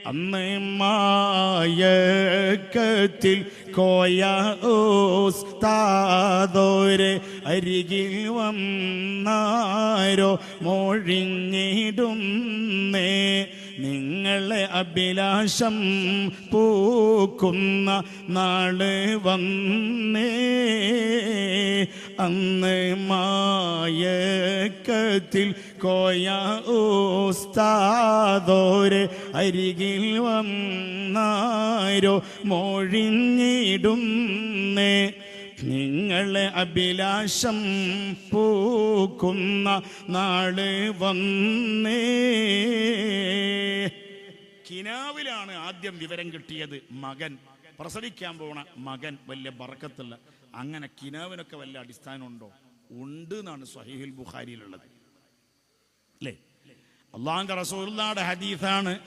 അന്ന് മായക്കത്തിൽ കോയ ഉസ്താദോരെ അരികിൽ വന്നാരോ മൊഴിഞ്ഞിടുന്നേ. നിങ്ങളെ അഭിലാഷം പൂക്കുന്ന നാള് വന്നേ. അന്ന് മായക്കത്തിൽ കോയ ഉസ്താദോരെ അരികിൽ വന്നാരോ മൊഴിഞ്ഞിടുന്നേ. നിങ്ങളെ അഭിലാഷം പൂക്കുന്ന നാള് വന്നേ. കിനാവിലാണ് ആദ്യം വിവരം കിട്ടിയത്. മകൻ പ്രസവിക്കാൻ പോണ മകൻ വലിയ ബർക്കത്തുള്ള. അങ്ങനെ കിനാവിനൊക്കെ വല്ല അടിസ്ഥാനമുണ്ടോ? ഉണ്ട് എന്നാണ് സ്വഹീഹുൽ ബുഖാരിയിലുള്ളത്. അല്ലേ? അല്ലാഹുവിന്റെ റസൂലുള്ളാഹിയുടെ ഹദീസാണ്.